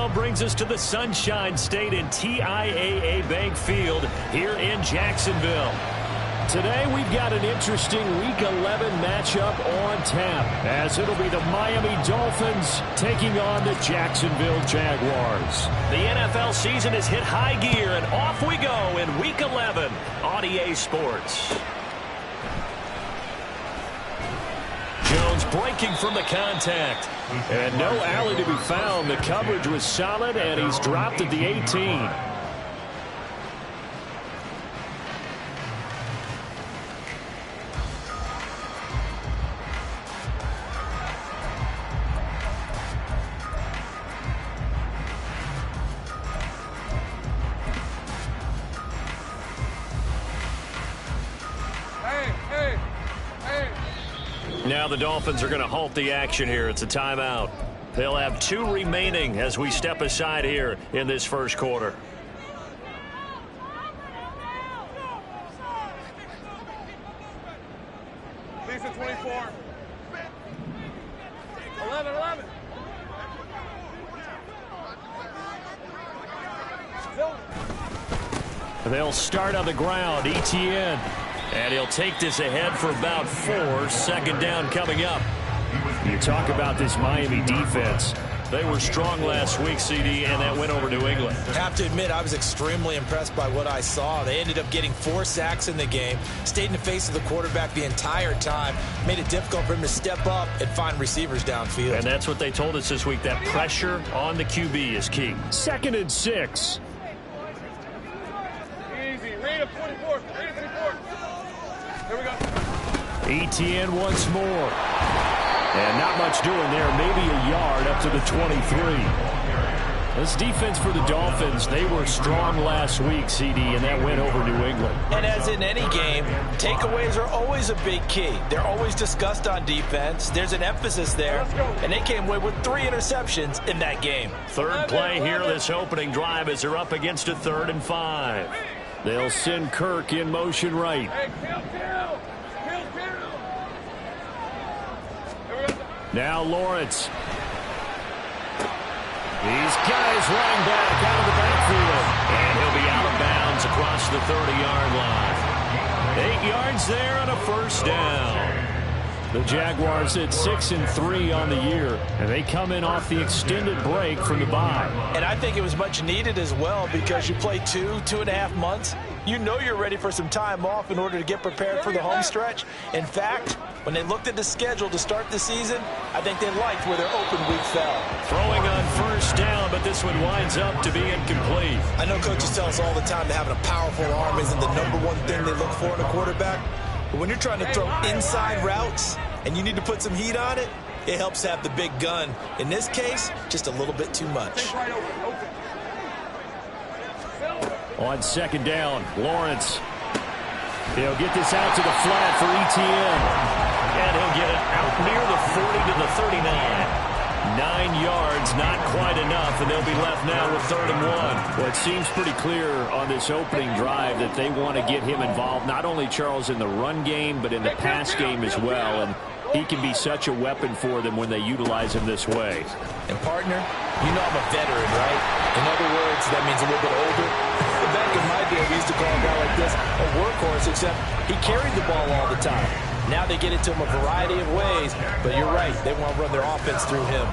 now brings us to the Sunshine State in TIAA Bank Field here in Jacksonville. Today we've got an interesting Week 11 matchup on tap, as it'll be the Miami Dolphins taking on the Jacksonville Jaguars. The NFL season has hit high gear, and off we go in Week 11 on EA Sports. Jones breaking from the contact. And no alley to be found. The coverage was solid, and he's dropped at the 18. Now the Dolphins are going to halt the action here. It's a timeout. They'll have 2 remaining as we step aside here in this first quarter. Lisa 24. 11. They'll start on the ground. ETN. And he'll take this ahead for about 4. Second down coming up. You talk about this Miami defense. They were strong last week, CD, and that went over New England. I have to admit, I was extremely impressed by what I saw. They ended up getting 4 sacks in the game, stayed in the face of the quarterback the entire time, made it difficult for him to step up and find receivers downfield. And that's what they told us this week, that pressure on the QB is key. 2nd and 6. Easy. Read of 24. Read of 24. Here we go. ETN once more. And not much doing there. Maybe a yard up to the 23. This defense for the Dolphins, they were strong last week, CD, and that went over New England. And as in any game, takeaways are always a big key. They're always discussed on defense. There's an emphasis there, and they came away with 3 interceptions in that game. Third play here, this opening drive, as they're up against a 3rd and 5. They'll send Kirk in motion right. Now Lawrence. He's got his running back out of the backfield. And he'll be out of bounds across the 30-yard line. 8 yards there on a first down. The Jaguars at 6-3 on the year, and they come in off the extended break from the bye. And I think it was much needed as well, because you play 2.5 months. You know you're ready for some time off in order to get prepared for the home stretch. In fact, when they looked at the schedule to start the season, I think they liked where their open week fell. Throwing on first down, but this one winds up to be incomplete. I know coaches tell us all the time that having a powerful arm isn't the #1 thing they look for in a quarterback. But when you're trying to throw inside routes and you need to put some heat on it, it helps have the big gun. In this case, just a little bit too much. On second down, Lawrence. He'll get this out to the flat for ETN. And he'll get it out near the 40 to the 39. 9 yards, not quite enough, and they'll be left now with 3rd and 1. Well, it seems pretty clear on this opening drive that they want to get him involved, not only, Charles, in the run game, but in the pass game as well. And he can be such a weapon for them when they utilize him this way. And, partner, you know I'm a veteran, right? In other words, that means a little bit older. Back in my day, we used to call a guy like this a workhorse, except he carried the ball all the time. Now they get it to him a variety of ways, but you're right, they want to run their offense through him.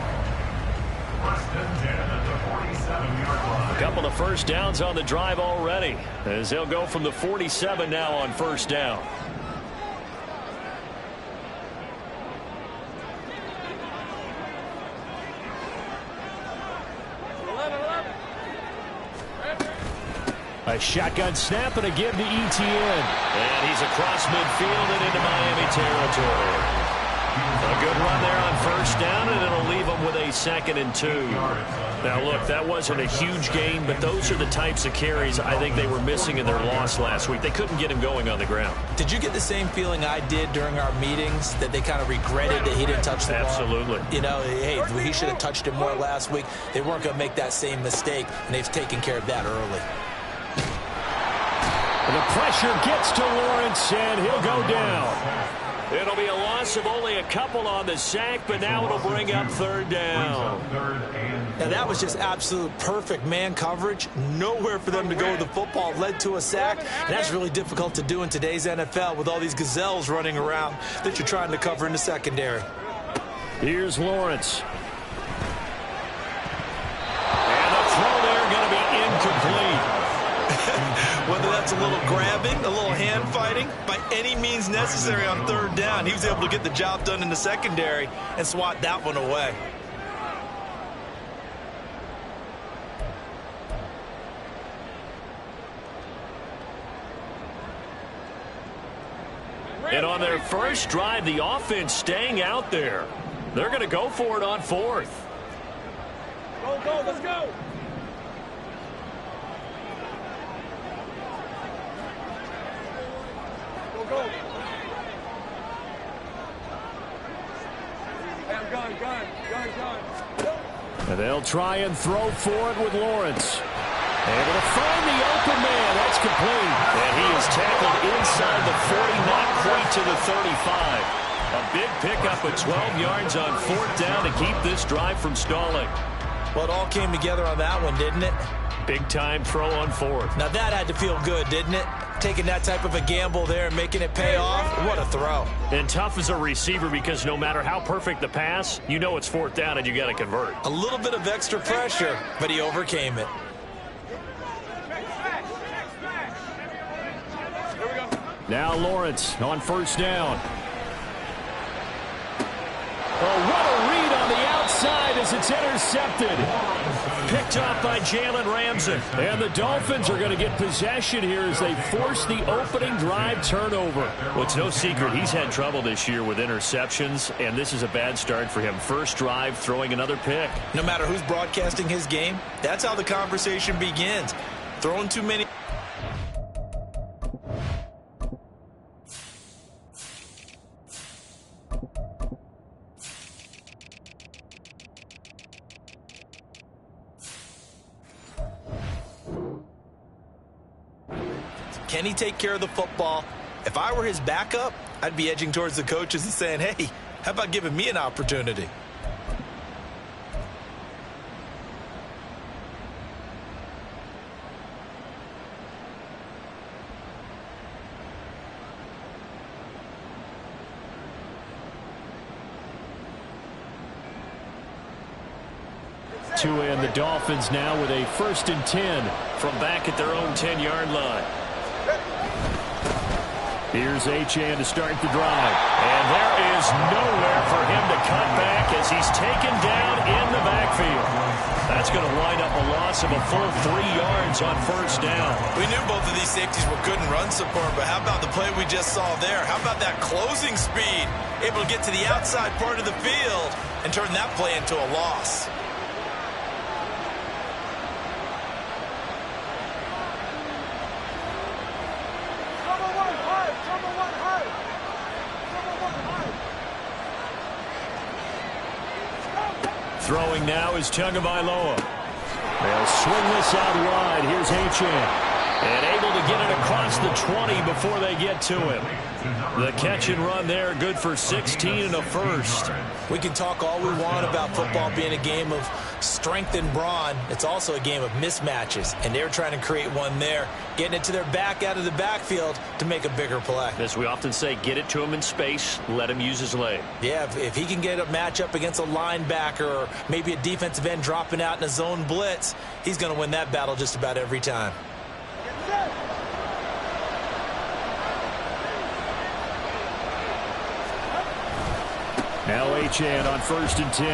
A couple of first downs on the drive already, as they'll go from the 47 now on first down. A shotgun snap and a give to ETN. And he's across midfield and into Miami territory. A good run there on first down, and it'll leave them with a 2nd and 2. Now, look, that wasn't a huge gain, but those are the types of carries I think they were missing in their loss last week. They couldn't get him going on the ground. Did you get the same feeling I did during our meetings, that they kind of regretted that he didn't touch the ball? Absolutely. You know, hey, he should have touched it more last week. They weren't going to make that same mistake, and they've taken care of that early. The pressure gets to Lawrence, and he'll go down. It'll be a loss of only a couple on the sack, but now it'll bring up third down. Now that was just absolute perfect man coverage. Nowhere for them to go with the football. Led to a sack, and that's really difficult to do in today's NFL with all these gazelles running around that you're trying to cover in the secondary. Here's Lawrence. And the throw there going to be incomplete. Whether that's a little grabbing, a little hand fighting, by any means necessary on third down, he was able to get the job done in the secondary and swat that one away. And on their first drive, the offense staying out there. They're going to go for it on fourth. Go, let's go. Go. Hey, I'm gone. And they'll try and throw for it with Lawrence. Able to find the open man. That's complete. And he is tackled inside the 40, not quite to the 35. A big pickup of 12 yards on fourth down to keep this drive from stalling. Well, it all came together on that one, didn't it? Big time throw on fourth. Now that had to feel good, didn't it? Taking that type of a gamble there and making it pay off. What a throw. And tough as a receiver because no matter how perfect the pass, you know it's fourth down and you got to convert. A little bit of extra pressure, but he overcame it. Now Lawrence on first down. Oh, what a read on the outside as it's intercepted. Picked off by Jalen Ramsey. And the Dolphins are going to get possession here as they force the opening drive turnover. Well, it's no secret he's had trouble this year with interceptions, and this is a bad start for him. First drive, throwing another pick. No matter who's broadcasting his game, that's how the conversation begins. Throwing too many. Can he take care of the football? If I were his backup, I'd be edging towards the coaches and saying, hey, how about giving me an opportunity? To end the Dolphins now with a 1st and 10 from back at their own 10-yard line. Here's Achane to start the drive. And there is nowhere for him to cut back as he's taken down in the backfield. That's going to wind up a loss of a full 3 yards on first down. We knew both of these safeties were good in run support, but how about the play we just saw there? How about that closing speed? Able to get to the outside part of the field and turn that play into a loss. Throwing now is Tagovailoa. They'll swing this out wide. Here's Achane. And able to get it across the 20 before they get to him. The catch and run there, good for 16 and a first. We can talk all we want about football being a game of strength and brawn. It's also a game of mismatches, and they're trying to create one there, getting it to their back out of the backfield to make a bigger play. As we often say, get it to him in space, let him use his leg. Yeah, if he can get a matchup against a linebacker or maybe a defensive end dropping out in a zone blitz, he's going to win that battle just about every time. Now Achane on 1st and 10.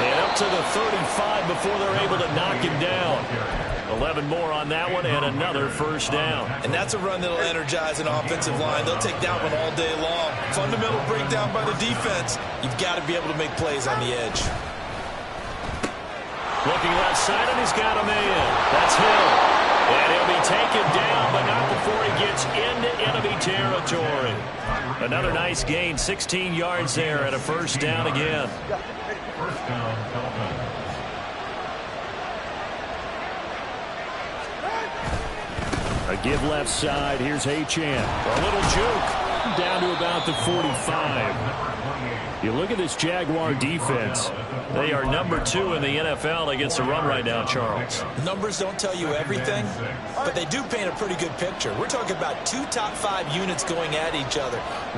And up to the 35 before they're able to knock him down. 11 more on that one and another first down. And that's a run that'll energize an offensive line. They'll take that one all day long. Fundamental breakdown by the defense. You've got to be able to make plays on the edge. Looking left side, and he's got a man. That's Hill. And he'll be taken down, but not before he gets into enemy territory. Another nice gain, 16 yards there and a first down again. First down, Dolphins. A give left side. Here's Achane. A little juke. down to about the 45. You look at this Jaguar defense. They are number 2 in the NFL against the run right now, Charles. Numbers don't tell you everything, but they do paint a pretty good picture. We're talking about 2 top 5 units going at each other.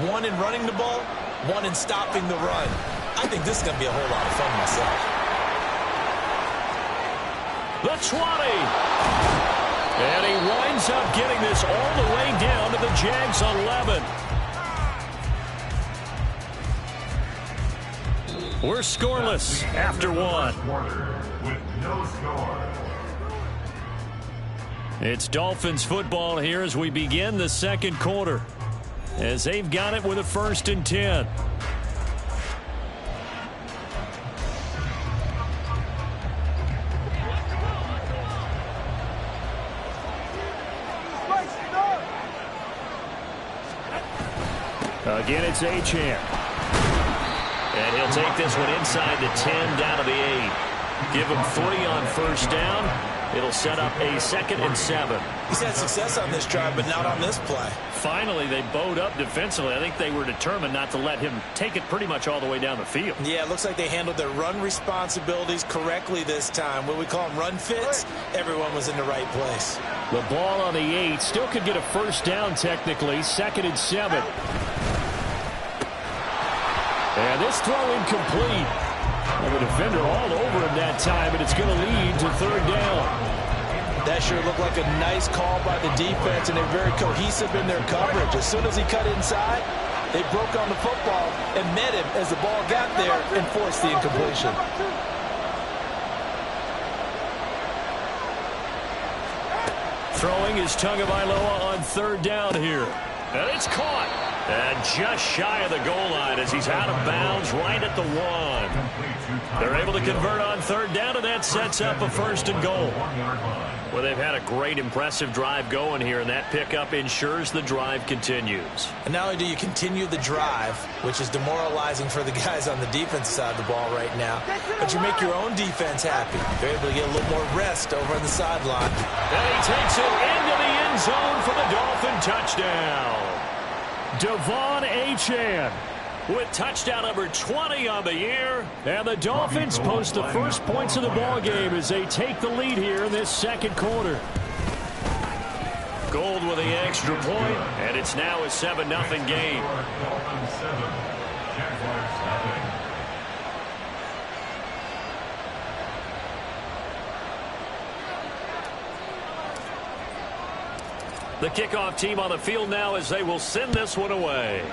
One in running the ball, one in stopping the run. I think this is going to be a whole lot of fun myself. The 20. And he winds up getting this all the way down to the Jags 11. We're scoreless after 1. It's Dolphins football here as we begin the second quarter, as they've got it with a 1st and 10. Again, it's Achane. And he'll take this one inside the 10, down to the 8. Give him 3 on 1st down. It'll set up a 2nd and 7. He's had success on this drive, but not on this play. Finally, they bowed up defensively. I think they were determined not to let him take it pretty much all the way down the field. Yeah, it looks like they handled their run responsibilities correctly this time. When we call them run fits, everyone was in the right place. The ball on the 8 still could get a 1st down technically. 2nd and 7. And this throw incomplete. And the defender all over him that time, and it's going to lead to 3rd down. That sure looked like a nice call by the defense, and they're very cohesive in their coverage. As soon as he cut inside, they broke on the football and met him as the ball got there and forced the incompletion. Throwing is Tagovailoa on 3rd down here. And it's caught. And just shy of the goal line as he's out of bounds right at the 1. They're able to convert on 3rd down, and that sets up a 1st and goal. Well, they've had a great, impressive drive going here, and that pickup ensures the drive continues. And not only do you continue the drive, which is demoralizing for the guys on the defense side of the ball right now, but you make your own defense happy. They're able to get a little more rest over on the sideline. And he takes it into the end zone for the Dolphin touchdown. Devon Achane with touchdown number 20 on the year. And the Dolphins post the first points of the ball game as they take the lead here in this second quarter. Gold with the extra point, and it's now a 7-0 game. The kickoff team on the field now as they will send this one away.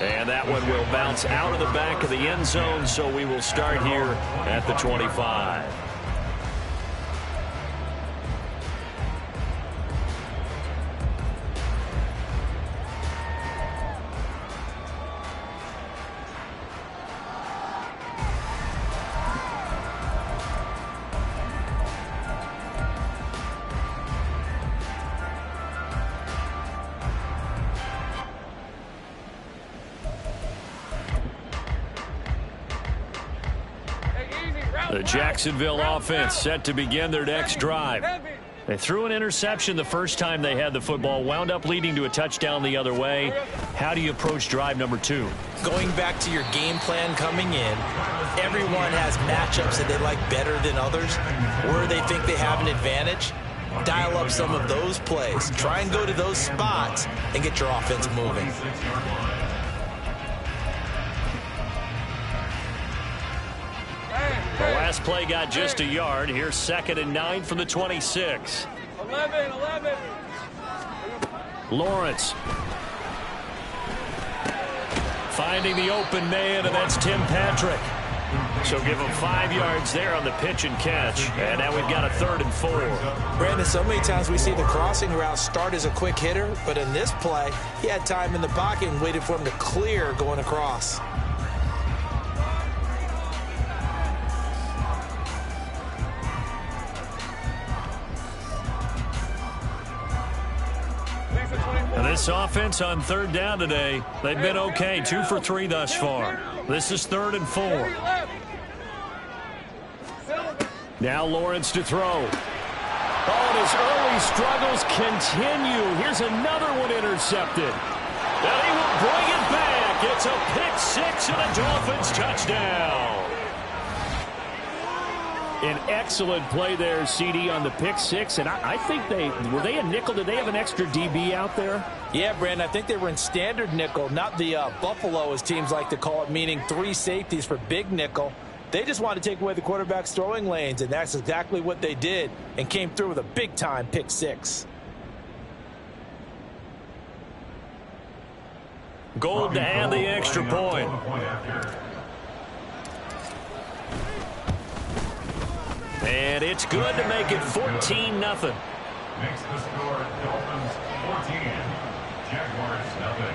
And that one will bounce out of the back of the end zone, so we will start here at the 25. The Jacksonville offense set to begin their next drive. They threw an interception the first time they had the football, wound up leading to a touchdown the other way. How do you approach drive number 2? Going back to your game plan coming in, everyone has matchups that they like better than others. Where they think they have an advantage, dial up some of those plays. Try and go to those spots and get your offense moving. The last play got just a yard. Here's 2nd and 9 from the 26. 11. Lawrence. Finding the open man, and that's Tim Patrick. So give him 5 yards there on the pitch and catch. And now we've got a 3rd and 4. Brandon, so many times we see the crossing route start as a quick hitter, but in this play, he had time in the pocket and waited for him to clear going across. And this offense on 3rd down today, they've been okay. 2 for 3 thus far. This is 3rd and 4. Now Lawrence to throw. Oh, and his early struggles continue. Here's another one intercepted. And he will bring it back. It's a pick six and a Dolphins touchdown. An excellent play there, CD, on the pick six. And I think were they a nickel? Did they have an extra DB out there? Yeah, Brandon, I think they were in standard nickel, not the Buffalo, as teams like to call it, meaning 3 safeties for big nickel. They just wanted to take away the quarterback's throwing lanes, and that's exactly what they did, and came through with a big-time pick six. Gold to add the extra point. And it's good to make it 14-0. Makes the score Dolphins 14, Jaguars 0.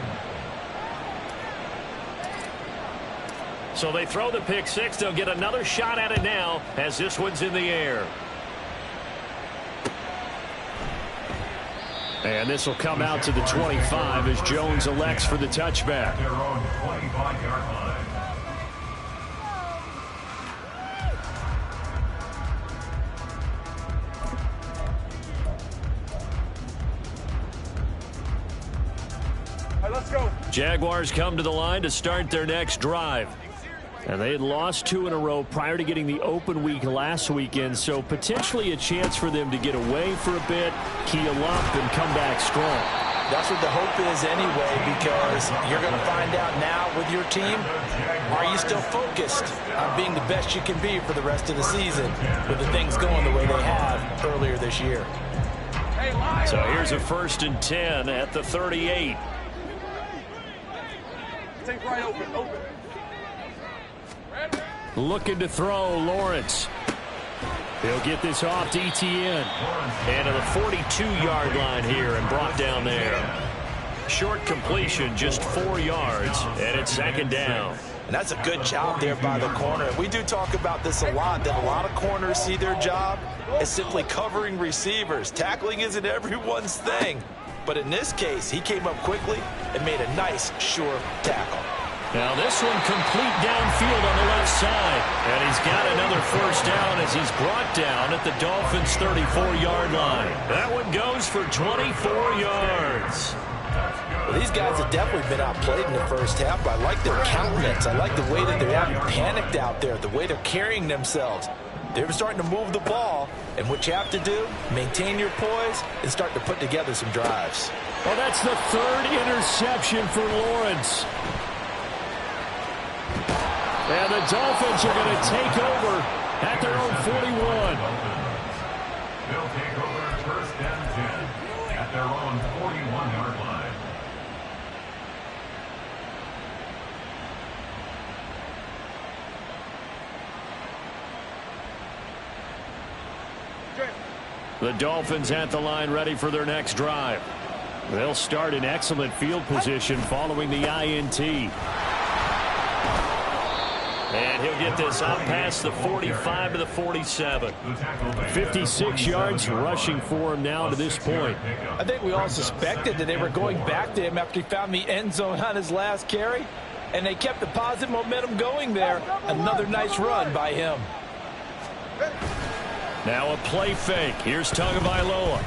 So they throw the pick six. They'll get another shot at it now as this one's in the air. And this will come out to the 25 as Jones elects for the touchback. At their own 25-yard line. Let's go. Jaguars come to the line to start their next drive. And they had lost 2 in a row prior to getting the open week last weekend, so potentially a chance for them to get away for a bit, keel up, and come back strong. That's what the hope is anyway, because you're going to find out now with your team, are you still focused on being the best you can be for the rest of the season with the things going the way they have earlier this year. So here's a 1st and 10 at the 38. Take right open. Looking to throw, Lawrence. He'll get this off to ETN. And to the 42-yard line here and brought down there. Short completion, just 4 yards, and it's 2nd down. And that's a good job there by the corner. We do talk about this a lot, that a lot of corners see their job as simply covering receivers. Tackling isn't everyone's thing. But in this case, he came up quickly and made a nice, sure tackle. Now this one complete downfield on the left side. And he's got another 1st down as he's brought down at the Dolphins' 34-yard line. That one goes for 24 yards. Well, these guys have definitely been outplayed in the first half. I like their countenance. I like the way that they haven't panicked out there, the way they're carrying themselves. They're starting to move the ball, and what you have to do, maintain your poise and start to put together some drives. Well, that's the 3rd interception for Lawrence. And the Dolphins are going to take over at their own 41. They'll take over 1st and 10 at their own 41-yard line. The Dolphins at the line ready for their next drive. They'll start in excellent field position following the INT. And he'll get this up past the 45 to the 47. 56 yards rushing for him now to this point. I think we all suspected that they were going back to him after he found the end zone on his last carry. And they kept the positive momentum going there. Another nice run by him. Now a play fake. Here's Tagovailoa.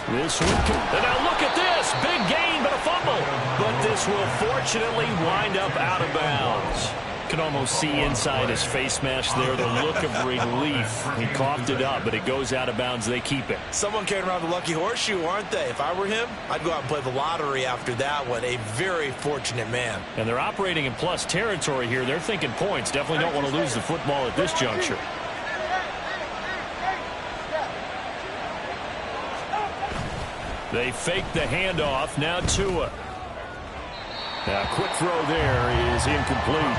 This one. And now look at this. Big gain, but a fumble. But this will fortunately wind up out of bounds. Can almost see inside his face mask there the look of relief. He coughed it up, but it goes out of bounds. They keep it. Someone carrying around the lucky horseshoe, aren't they? If I were him, I'd go out and play the lottery after that one. A very fortunate man. And they're operating in plus territory here. They're thinking points. Definitely don't want to lose the football at this juncture. They fake the handoff. Now Tua. Now, quick throw there is incomplete.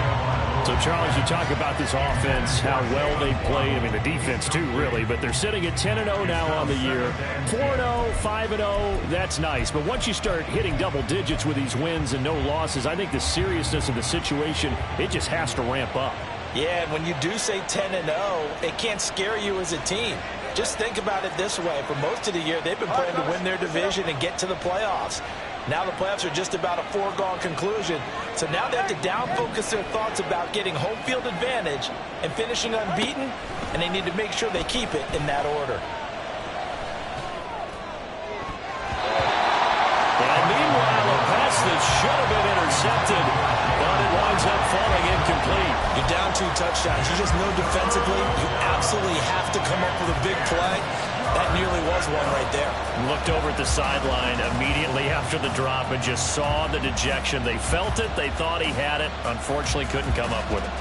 So, Charles, you talk about this offense, how well they played. I mean, the defense, too, really. But they're sitting at 10-0 now on the year. 4-0, 5-0, that's nice. But once you start hitting double digits with these wins and no losses, I think the seriousness of the situation, it just has to ramp up. Yeah, and when you do say 10-0, it can't scare you as a team. Just think about it this way. For most of the year, they've been playing to win their division and get to the playoffs. Now the playoffs are just about a foregone conclusion. So now they have to down-focus their thoughts about getting home field advantage and finishing unbeaten, and they need to make sure they keep it in that order. And meanwhile, a pass that should have been intercepted, but it winds up falling incomplete. You're down 2 touchdowns. You just know defensively you absolutely have to come up with a big play. That nearly was one right there. Looked over at the sideline immediately after the drop and just saw the dejection. They felt it. They thought he had it. Unfortunately, couldn't come up with it.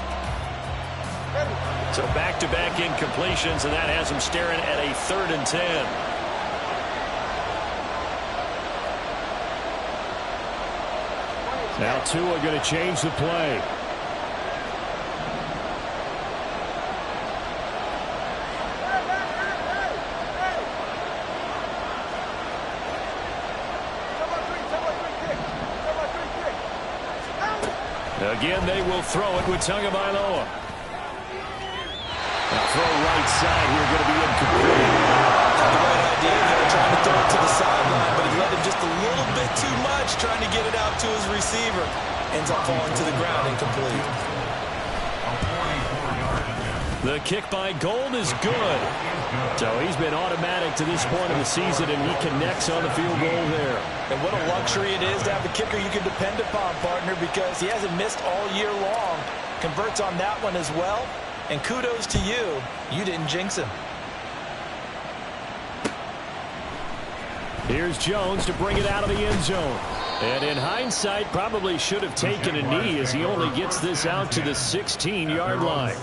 So back-to-back incompletions, and that has him staring at a 3rd and 10. Now Tua going to change the play. Again, they will throw it with Tagovailoa. Throw right side here, going to be incomplete. Had the right idea there, trying to throw it to the sideline, but he let him just a little bit too much, trying to get it out to his receiver. Ends up falling to the ground, incomplete. The kick by Gold is good. So he's been automatic to this point of the season, and he connects on the field goal there. And what a luxury it is to have a kicker you can depend upon, partner, because he hasn't missed all year long. Converts on that one as well. And kudos to you. You didn't jinx him. Here's Jones to bring it out of the end zone. And in hindsight, probably should have taken a knee as he only gets this out to the 16-yard line.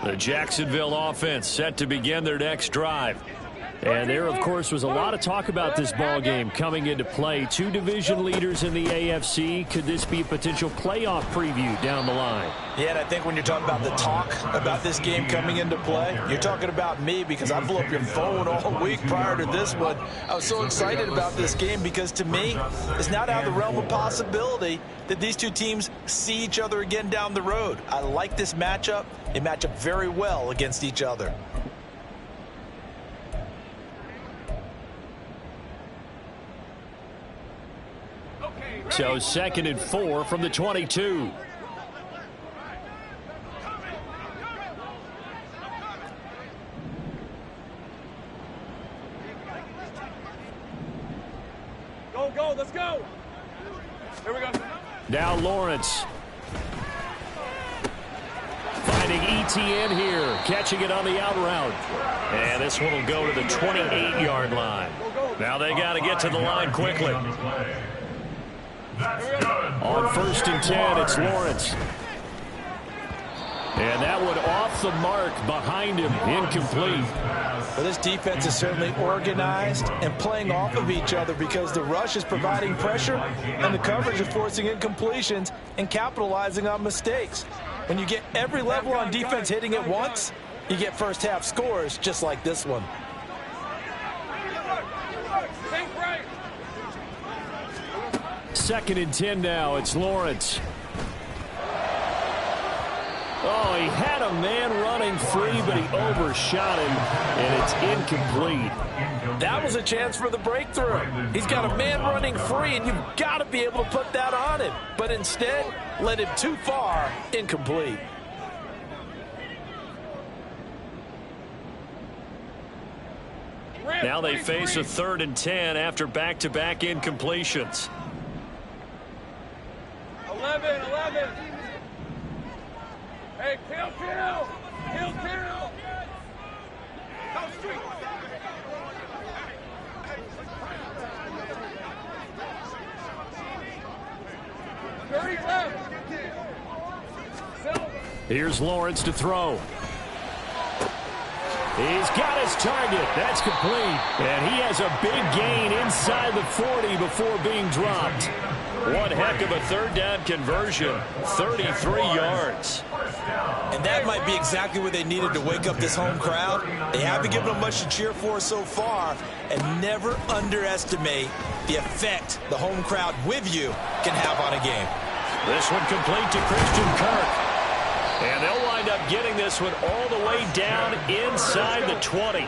The Jacksonville offense set to begin their next drive. And there, of course, was a lot of talk about this ball game coming into play. 2 division leaders in the AFC. Could this be a potential playoff preview down the line? Yeah, and I think when you're talking about the talk about this game coming into play, you're talking about me because I blew up your phone all week prior to this one. I was so excited about this game because, to me, it's not out of the realm of possibility that these 2 teams see each other again down the road. I like this matchup. They match up very well against each other. So 2nd and 4 from the 22. Go, let's go. Here we go. Now Lawrence. Finding ETN here, catching it on the out route. And this one will go to the 28-yard line. Now they got to get to the line quickly. On 1st and 10, it's Lawrence. And that one off the mark behind him, incomplete. Well, this defense is certainly organized and playing off of each other because the rush is providing pressure and the coverage is forcing incompletions and capitalizing on mistakes. When you get every level on defense hitting at once, you get first half scores just like this one. Second and 10 now. It's Lawrence. Oh, he had a man running free, but he overshot him, and it's incomplete. That was a chance for the breakthrough. He's got a man running free, and you've got to be able to put that on him. But instead, led him too far, incomplete. Now they face a 3rd and 10 after back-to-back incompletions. 11. Hey, kill. Go street. Here's Lawrence to throw. He's got his target. That's complete. And he has a big gain inside the 40 before being dropped. One heck of a 3rd down conversion. 33 yards. And that might be exactly what they needed to wake up this home crowd. They haven't given them much to cheer for so far. And never underestimate the effect the home crowd with you can have on a game. This one complete to Christian Kirk. And they'll wind up getting this one all the way down inside the 20.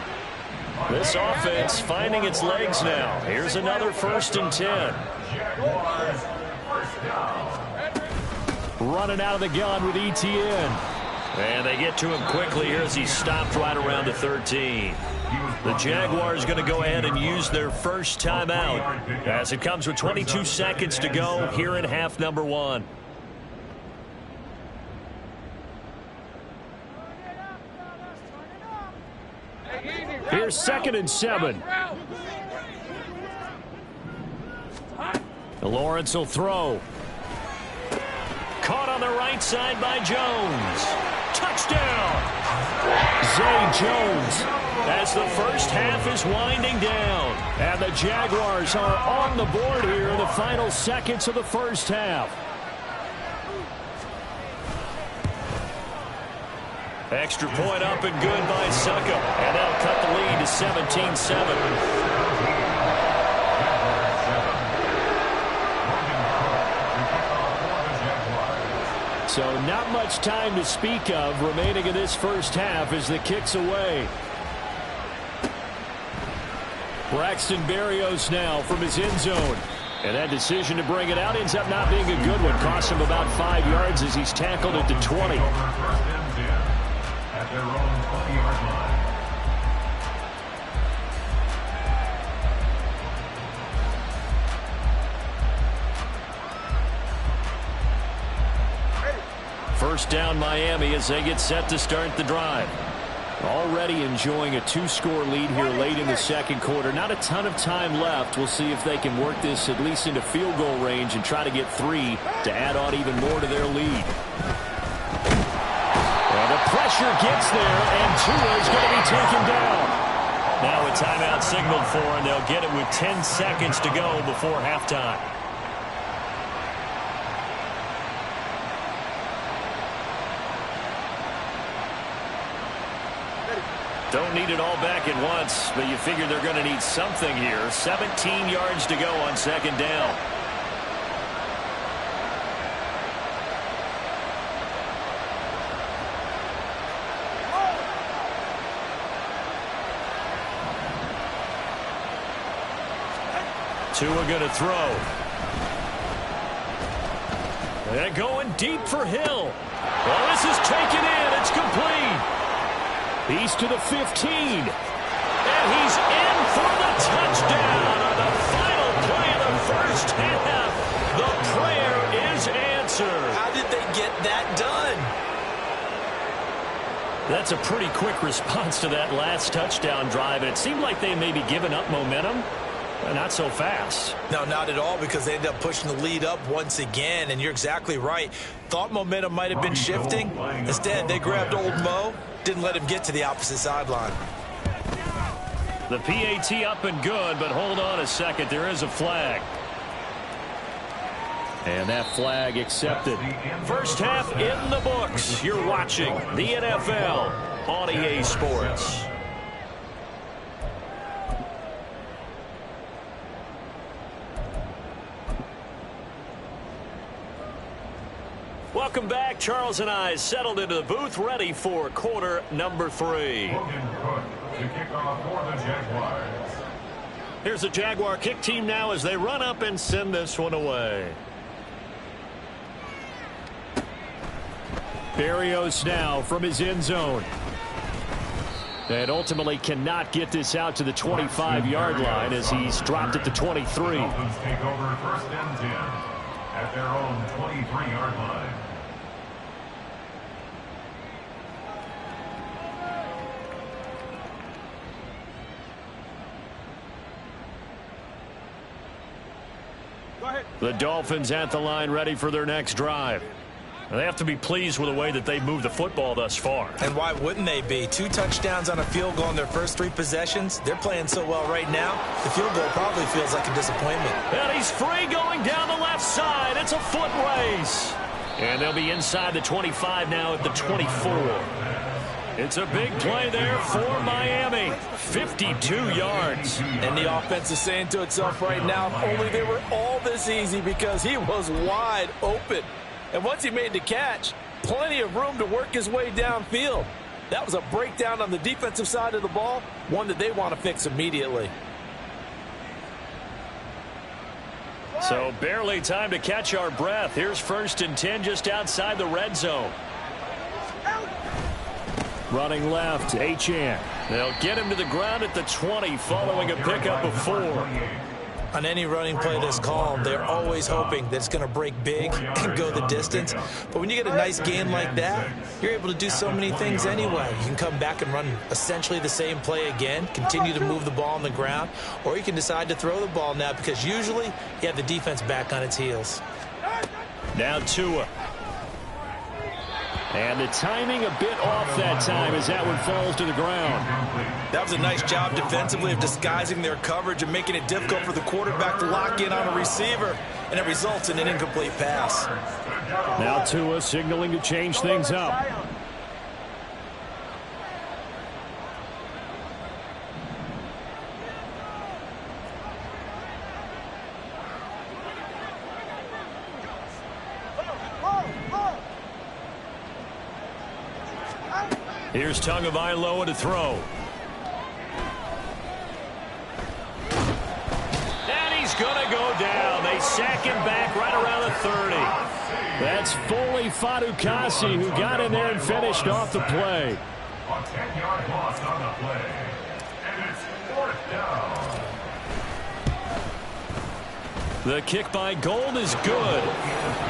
This offense finding its legs now. Here's another 1st and 10. Running out of the gun with ETN. And they get to him quickly here as he stopped right around the 13. The Jaguars going to go ahead and use their first timeout as it comes with 22 seconds to go here in half number 1. Here's 2nd and 7. Lawrence will throw. Caught on the right side by Jones. Touchdown! Zay Jones as the first half is winding down. And the Jaguars are on the board here in the final seconds of the first half. Extra point up and good by Suckup. And that'll cut the lead to 17-7. So not much time to speak of remaining in this first half as the kick's away. Braxton Berrios now from his end zone. And that decision to bring it out ends up not being a good one. Cost him about 5 yards as he's tackled at the 20. At their own 20-yard line. First down Miami as they get set to start the drive. Already enjoying a 2-score lead here late in the second quarter. Not a ton of time left. We'll see if they can work this at least into field goal range and try to get 3 to add on even more to their lead. And the pressure gets there, and Tua is going to be taken down. Now a timeout signaled for, and they'll get it with 10 seconds to go before halftime. Don't need it all back at once, but you figure they're going to need something here. 17 yards to go on 2nd down. Tua going to throw. And going deep for Hill. Well, this is taken in. It's complete. He's to the 15. And he's in for the touchdown on the final play of the first half. The prayer is answered. How did they get that done? That's a pretty quick response to that last touchdown drive. And it seemed like they may be giving up momentum. Not so fast. No, not at all, because they ended up pushing the lead up once again, and you're exactly right. Thought momentum might have been shifting. Instead, they grabbed old Mo, didn't let him get to the opposite sideline. The PAT up and good, but hold on a second. There is a flag. And that flag accepted. First half in the books. You're watching the NFL on EA Sports. Welcome back. Charles and I settled into the booth, ready for quarter number 3. Here's the Jaguar kick team now as they run up and send this one away. Berrios now from his end zone. And ultimately cannot get this out to the 25-yard line as he's dropped at the 23. Dolphins take over 1st and 10 at their own 23-yard line. The Dolphins at the line ready for their next drive. They have to be pleased with the way that they've moved the football thus far. And why wouldn't they be? 2 touchdowns on a field goal in their first 3 possessions. They're playing so well right now, the field goal probably feels like a disappointment. And he's free going down the left side. It's a foot race. And they'll be inside the 25 now at the 24. It's a big play there for Miami. 52 yards. And the offense is saying to itself right now, if only they were all this easy, because he was wide open. And once he made the catch, plenty of room to work his way downfield. That was a breakdown on the defensive side of the ball, one that they want to fix immediately. So barely time to catch our breath. Here's 1st and 10 just outside the red zone. Running left, Achane. They'll get him to the ground at the 20 following a pickup of 4. On any running play that's called, they're always hoping that it's going to break big and go the distance. But when you get a nice gain like that, you're able to do so many things anyway. You can come back and run essentially the same play again, continue to move the ball on the ground, or you can decide to throw the ball now because usually you have the defense back on its heels. Now Tua. And the timing a bit off that time as that one falls to the ground. That was a nice job defensively of disguising their coverage and making it difficult for the quarterback to lock in on a receiver, and it results in an incomplete pass. Now Tua signaling to change things up. Here's Tagovailoa to throw. And he's going to go down. They sack him back right around the 30. That's Foley Fatukasi who got in there and finished off the play. A 10-yard loss on the play. And it's 4th down. The kick by Gold is good.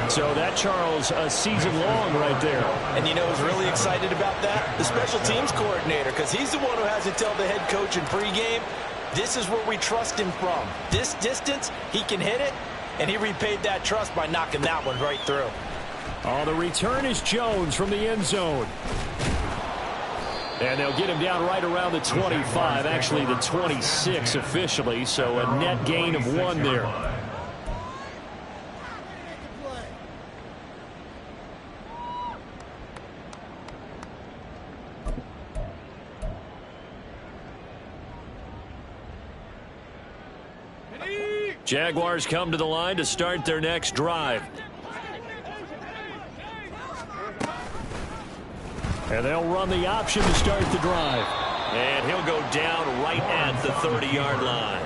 So that, Charles, a season long right there. And you know who's really excited about that? The special teams coordinator, because he's the one who has to tell the head coach in pregame, this is where we trust him from. This distance, he can hit it, and he repaid that trust by knocking that one right through. Oh, the return is Jones from the end zone. And they'll get him down right around the 25, actually the 26 officially, so a net gain of 1 there. Jaguars come to the line to start their next drive. And they'll run the option to start the drive. And he'll go down right at the 30-yard line.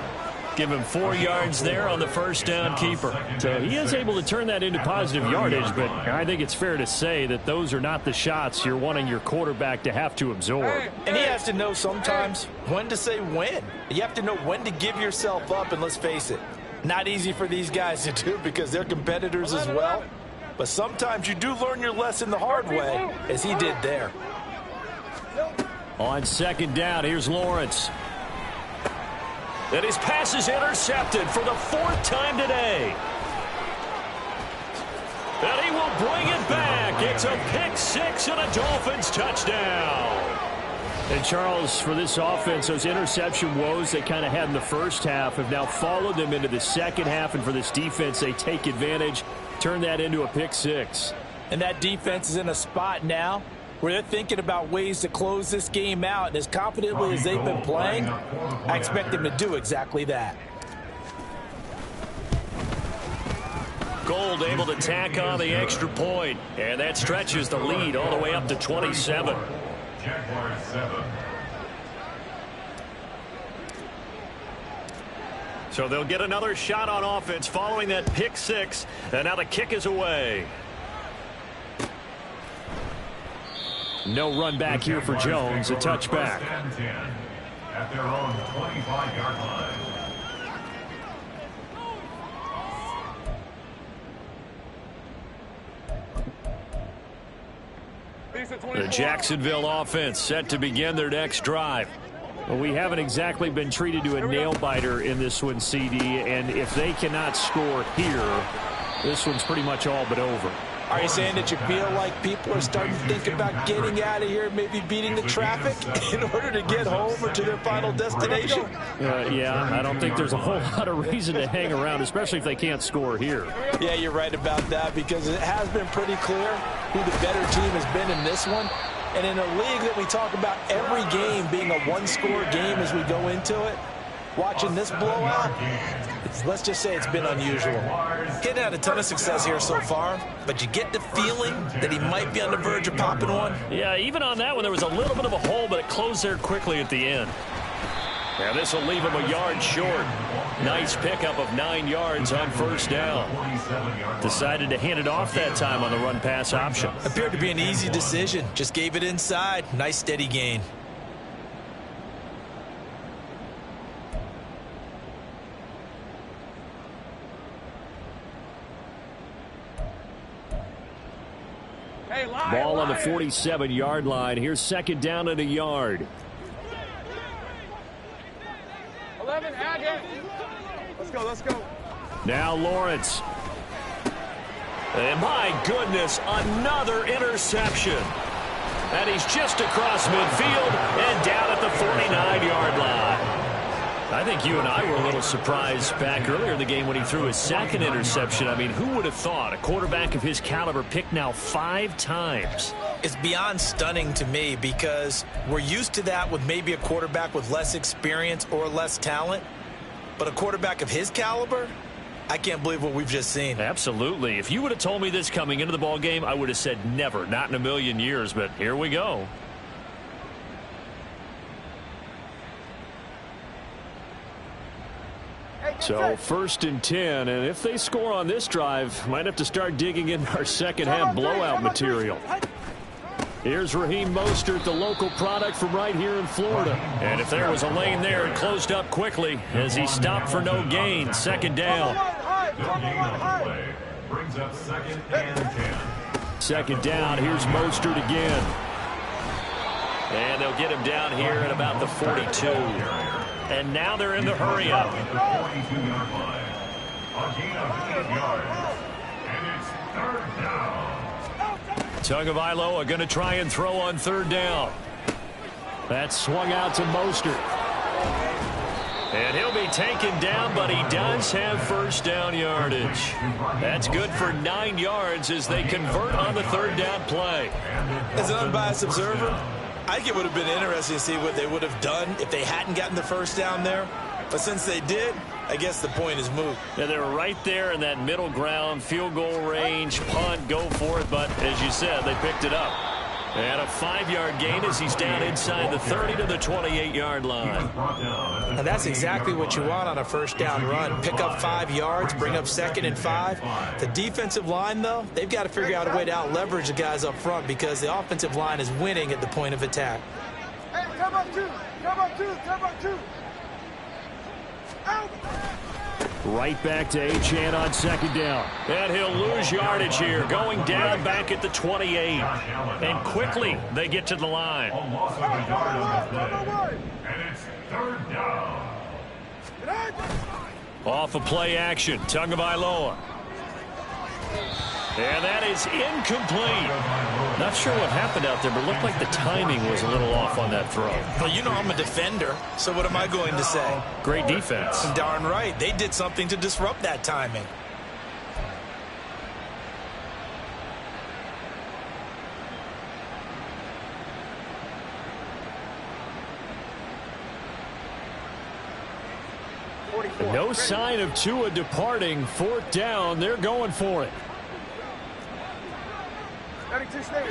Give him 4 yards there on the first down keeper. So he is able to turn that into positive yardage, but I think it's fair to say that those are not the shots you're wanting your quarterback to have to absorb. And he has to know sometimes when to say when. You have to know when to give yourself up, and let's face it, not easy for these guys to do because they're competitors as well. But sometimes you do learn your lesson the hard way, as he did there. On 2nd down, here's Lawrence. And his pass is intercepted for the 4th time today. And he will bring it back. It's a pick-6 and a Dolphins touchdown. And, Charles, for this offense, those interception woes they kind of had in the first half have now followed them into the second half. And for this defense, they take advantage, turn that into a pick-6. And that defense is in a spot now where they're thinking about ways to close this game out. And as confidently as they've been playing, I expect them to do exactly that. Gold able to tack on the extra point. And that stretches the lead all the way up to 27. Jaguars 7. So they'll get another shot on offense following that pick-6. And now the kick is away. No run back here for Jones. A touchback. At their own 25-yard line. The Jacksonville offense set to begin their next drive. Well, we haven't exactly been treated to a nail-biter in this one, CD, and if they cannot score here, this one's pretty much all but over. Are you saying that you feel like people are starting to think about getting out of here, maybe beating the traffic in order to get home or to their final destination? Yeah, I don't think there's a whole lot of reason to hang around, especially if they can't score here. Yeah, you're right about that because it has been pretty clear who the better team has been in this one. And in a league that we talk about every game being a one-score game as we go into it, watching this blowout, let's just say it's been unusual. He hadn't had a ton of success here so far, but you get the feeling that he might be on the verge of popping one. Yeah, even on that one, there was a little bit of a hole, but it closed there quickly at the end. Now this will leave him a yard short. Nice pickup of 9 yards on first down. Decided to hand it off that time on the run-pass option. Appeared to be an easy decision. Just gave it inside. Nice steady gain. Ball on the 47-yard line. Here's second down and a yard. 11, add him. Let's go. Now Lawrence. And my goodness, another interception. And he's just across midfield and down at the 49-yard line. I think you and I were a little surprised back earlier in the game when he threw his second interception. I mean, who would have thought a quarterback of his caliber picked now 5 times? It's beyond stunning to me because we're used to that with maybe a quarterback with less experience or less talent. But a quarterback of his caliber, I can't believe what we've just seen. Absolutely. If you would have told me this coming into the ball game, I would have said never, not in a million years. But here we go. So first and 10, and if they score on this drive, might have to start digging in our second half blowout material. Here's Raheem Mostert, the local product from right here in Florida. And if there was a lane there, it closed up quickly as he stopped for no gain. Second down. Brings up second and 10. Second down, here's Mostert again. And they'll get him down here at about the 42. And now they're in the hurry-up. 42-yard line. A gain of 8 yards. And it's third down. Tagovailoa going to try and throw on third down. That's swung out to Mostert. And he'll be taken down, but he does have first down yardage. That's good for 9 yards as they convert on the third down play. As an unbiased observer, I think it would have been interesting to see what they would have done if they hadn't gotten the first down there. But since they did, I guess the point is moot. Yeah, they were right there in that middle ground, field goal range, punt, go for it. But as you said, they picked it up. And a 5-yard gain as he's down inside the 30 to the 28-yard line. And that's exactly what you want on a first down run. Pick up 5 yards, bring up second and 5. The defensive line, though, they've got to figure out a way to out-leverage the guys up front because the offensive line is winning at the point of attack. Hey, come up two. Out. Right back to Achane on second down. And he'll lose yardage here, going down back at the 28. And quickly, they get to the line. A loss of a yard on the play. And it's third down. Off of play action, Tagovailoa. And that is incomplete. Not sure what happened out there, but it looked like the timing was a little off on that throw. Well, you know I'm a defender, so what am I going to say? Great defense. Darn right. They did something to disrupt that timing. No sign of Tua departing. Fourth down. They're going for it. 92 stay.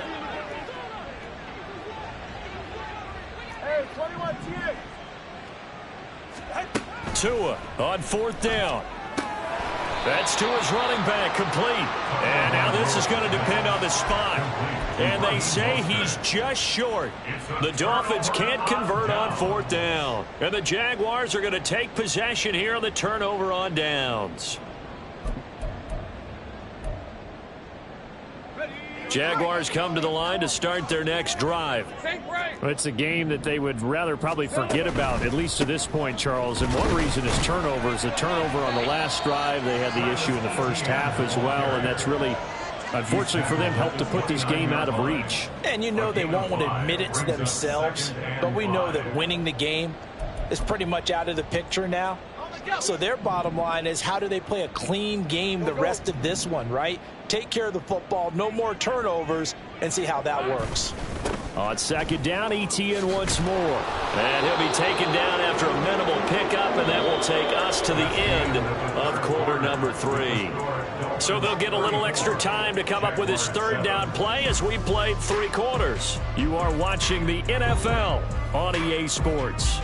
Hey, 21 TA. Tua on fourth down. That's Tua's running back, complete. And now this is going to depend on the spot. And they say he's just short. The Dolphins can't convert on fourth down. And the Jaguars are going to take possession here on the turnover on downs. Jaguars come to the line to start their next drive. It's a game that they would rather probably forget about, at least to this point, Charles. And one reason is turnovers. The turnover on the last drive, they had the issue in the first half as well, and that's really, unfortunately for them, helped to put this game out of reach. And you know they won't want to admit it to themselves, but we know that winning the game is pretty much out of the picture now. So their bottom line is, how do they play a clean game the rest of this one, right? Take care of the football, no more turnovers, and see how that works. On second down, ETN once more. And he'll be taken down after a minimal pickup, and that will take us to the end of quarter number 3. So they'll get a little extra time to come up with his third down play as we played 3 quarters. You are watching the NFL on EA Sports.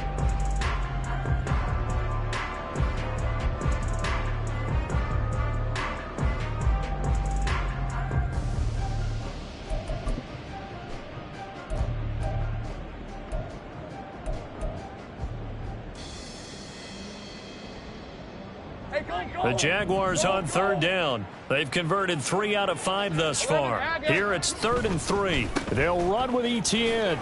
The Jaguars on third down. They've converted 3 out of 5 thus far. Here it's 3rd and 3. They'll run with ETN.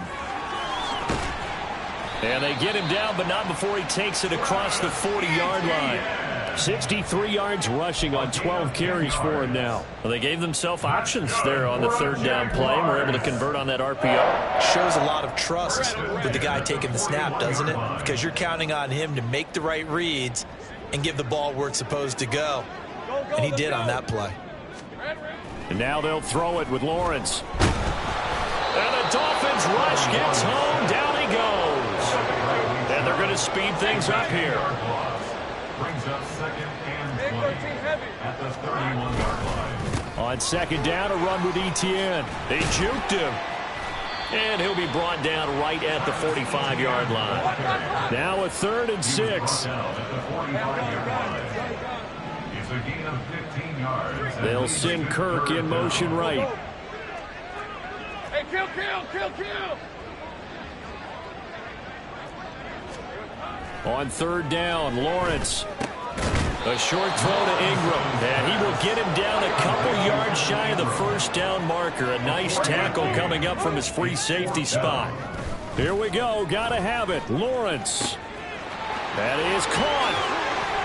And they get him down, but not before he takes it across the 40-yard line. 63 yards rushing on 12 carries for him now. Well, they gave themselves options there on the third down play and were able to convert on that RPO. Shows a lot of trust with the guy taking the snap, doesn't it? Because you're counting on him to make the right reads and give the ball where it's supposed to go. And he did on that play. And now they'll throw it with Lawrence. And the Dolphins rush gets home. Down he goes. And they're going to speed things up here. Brings up 2nd and 20 at the 31-yard line. On second down, a run with ETN. They juked him. And he'll be brought down right at the 45-yard line. Now a 3rd and 6. It's a gain of 15 yards. They'll send Kirk in motion right. Hey, kill! On third down, Lawrence. A short throw to Ingram. And he will get him down a couple yards shy of the first down marker. A nice tackle coming up from his free safety spot. Here we go. Got to have it. Lawrence. That is caught.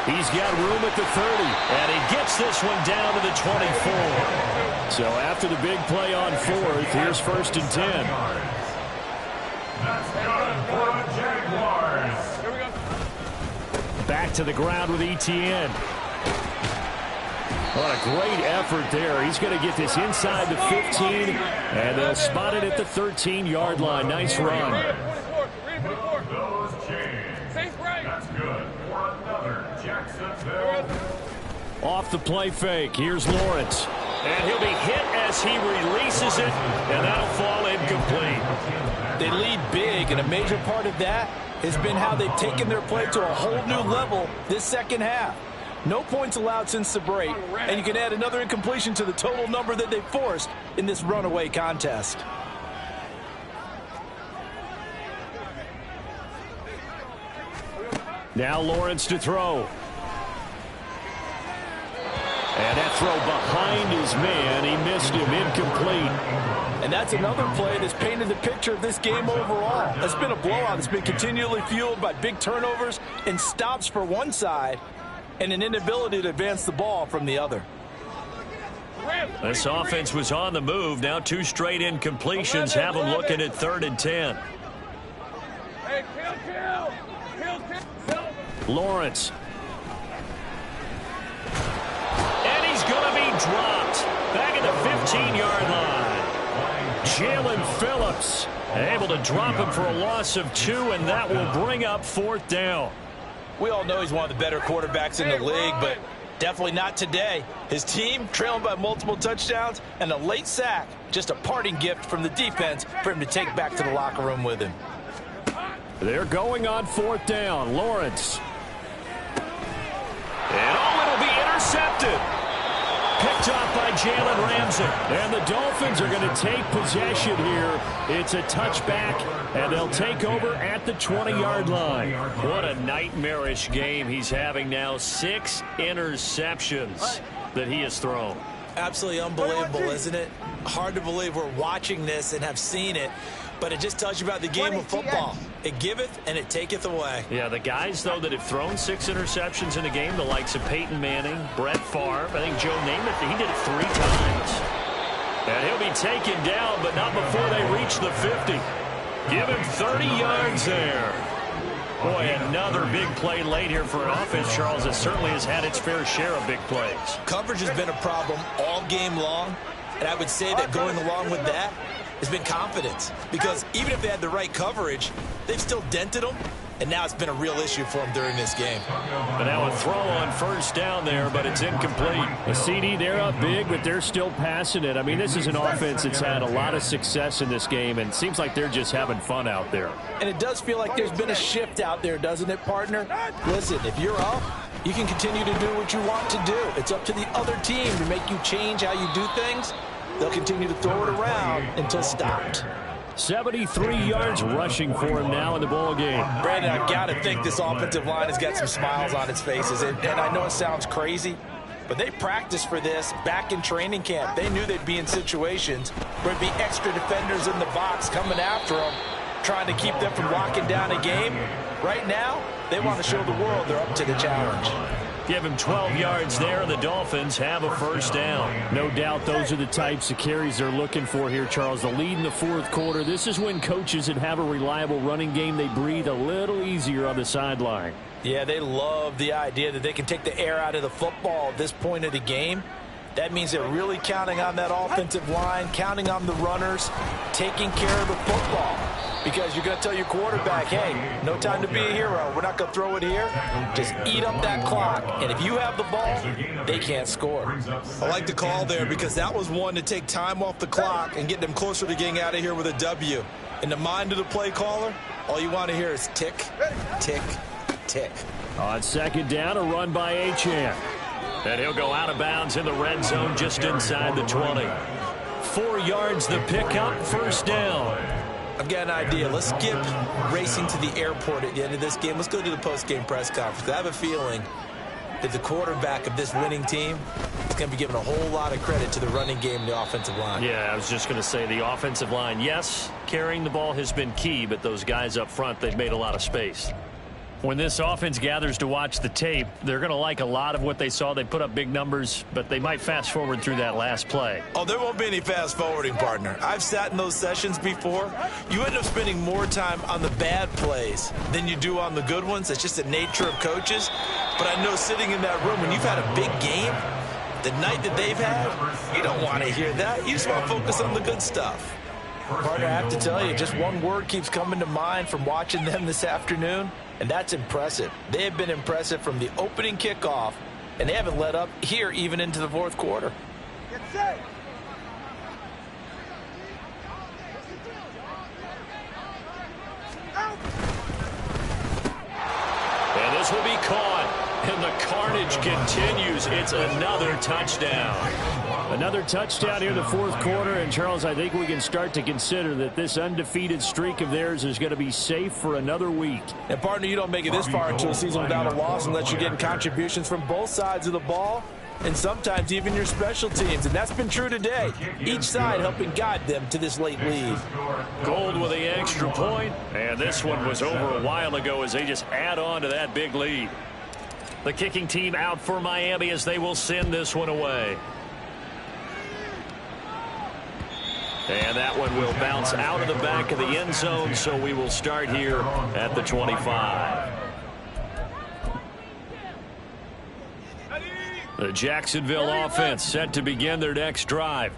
He's got room at the 30. And he gets this one down to the 24. So after the big play on 4th, here's 1st and 10. That's good for the Jaguars. Back to the ground with ETN. What a great effort there. He's going to get this inside the 15, and they'll spot it at the 13-yard line. Nice run. Those chains. That's good for another Jacksonville. Off the play fake. Here's Lawrence. And he'll be hit as he releases it, and that'll fall incomplete. They lead big, and a major part of that has been how they've taken their play to a whole new level this second half. No points allowed since the break, and you can add another incompletion to the total number that they forced in this runaway contest. Now Lawrence to throw. And that throw behind his man. He missed him, incomplete. And that's another play that's painted the picture of this game overall. It's been a blowout. It's been continually fueled by big turnovers and stops for one side and an inability to advance the ball from the other. This offense was on the move. Now 2 straight incompletions have them looking at 3rd and 10. Hey, kill! Lawrence. And he's going to be dropped. Back at the 15-yard line. Jalen Phillips able to drop him for a loss of 2, and that will bring up 4th down. We all know he's one of the better quarterbacks in the league, but definitely not today. His team trailing by multiple touchdowns and a late sack. Just a parting gift from the defense for him to take back to the locker room with him. They're going on 4th down. Lawrence. And it'll be intercepted. Picked off by Jalen Ramsey. And the Dolphins are going to take possession here. It's a touchback, and they'll take over at the 20-yard line. What a nightmarish game he's having now. 6 interceptions that he has thrown. Absolutely unbelievable, isn't it? Hard to believe we're watching this and have seen it, but it just tells you about the game of football. It giveth and it taketh away. Yeah, the guys, though, that have thrown 6 interceptions in the game, the likes of Peyton Manning, Brett Favre, I think Joe Namath, he did it 3 times. And he'll be taken down, but not before they reach the 50. Give him 30 yards there. Boy, another big play late here for an offense, Charles, that certainly has had its fair share of big plays. Coverage has been a problem all game long, and I would say that going along with that, has been confidence. Because even if they had the right coverage, they've still dented them. And now it's been a real issue for them during this game. But now a throw on first down there, but it's incomplete. The CD, they're up big, but they're still passing it. I mean, this is an offense that's had a lot of success in this game, and it seems like they're just having fun out there. And it does feel like there's been a shift out there, doesn't it, partner? Listen, if you're up, you can continue to do what you want to do. It's up to the other team to make you change how you do things. They'll continue to throw it around until stopped. 73 yards rushing for him now in the ball game. Brandon, I've got to think this offensive line has got some smiles on its faces. And I know it sounds crazy, but they practiced for this back in training camp. They knew they'd be in situations where there'd be extra defenders in the box coming after them, trying to keep them from locking down a game. Right now, they want to show the world they're up to the challenge. Give him 12 yards there, and the Dolphins have a first down. No doubt those are the types of carries they're looking for here, Charles. The lead in the fourth quarter. This is when coaches that have a reliable running game, they breathe a little easier on the sideline. Yeah, they love the idea that they can take the air out of the football at this point of the game. That means they're really counting on that offensive line, counting on the runners, taking care of the football. Because you're going to tell your quarterback, hey, no time to be a hero. We're not going to throw it here. Just eat up that clock. And if you have the ball, they can't score. I like the call there because that was one to take time off the clock and get them closer to getting out of here with a W. In the mind of the play caller, all you want to hear is tick, tick, tick. On second down, a run by Achane. And he'll go out of bounds in the red zone just inside the 20. 4 yards the pickup, first down. I've got an idea. Let's skip racing to the airport at the end of this game. Let's go to the post-game press conference. I have a feeling that the quarterback of this winning team is going to be given a whole lot of credit to the running game and the offensive line. Yeah, I was just going to say the offensive line, yes, carrying the ball has been key, but those guys up front, they've made a lot of space. When this offense gathers to watch the tape, they're going to like a lot of what they saw. They put up big numbers, but they might fast forward through that last play. Oh, there won't be any fast forwarding, partner. I've sat in those sessions before. You end up spending more time on the bad plays than you do on the good ones. It's just the nature of coaches. But I know sitting in that room, when you've had a big game, the night that they've had, you don't want to hear that. You just want to focus on the good stuff. Partner, I have to tell you, just one word keeps coming to mind from watching them this afternoon, and that's impressive. They have been impressive from the opening kickoff, and they haven't let up here even into the fourth quarter. Get set. And this will be caught, and the carnage continues. It's another touchdown. Another touchdown here in the fourth quarter, and Charles, I think we can start to consider that this undefeated streak of theirs is going to be safe for another week. And partner, you don't make it this far into a season without a loss unless you're getting contributions from both sides of the ball, and sometimes even your special teams, and that's been true today. Each side helping guide them to this late lead. Gold with the extra point, and this one was over a while ago as they just add on to that big lead. The kicking team out for Miami as they will send this one away. And that one will bounce out of the back of the end zone, so we will start here at the 25. The Jacksonville offense set to begin their next drive.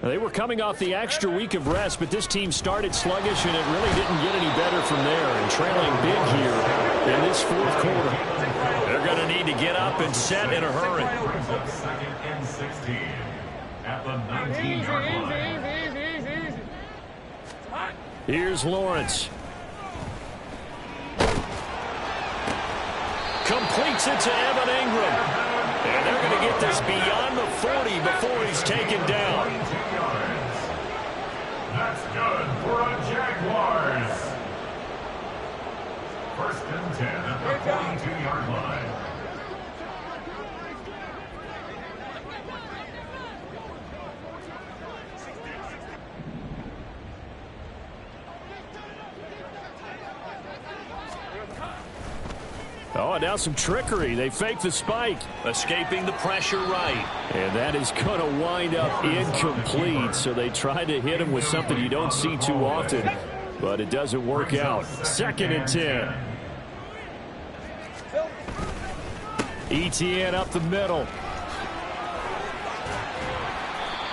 They were coming off the extra week of rest, but this team started sluggish, and it really didn't get any better from there, and trailing big here in this fourth quarter. They're going to need to get up and set in a hurry. Second and 16 at the 19-yard line. Here's Lawrence. Completes it to Evan Ingram. And they're going to get this beyond the 40 before he's taken down. That's good for a Jaguars. First and 10 at the 42-yard line. Oh, and now some trickery. They fake the spike. Escaping the pressure right. And that is going to wind up incomplete. So they try to hit him with something you don't see too often, but it doesn't work out. Second and 10. Etienne up the middle.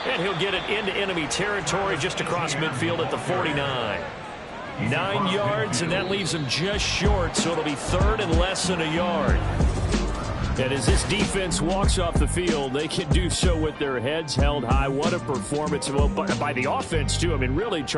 And he'll get it into enemy territory just across midfield at the 49. 9 yards, and that leaves him just short, so it'll be third and less than a yard. And as this defense walks off the field, they can do so with their heads held high. What a performance by the offense, too. I mean, really, Charlie.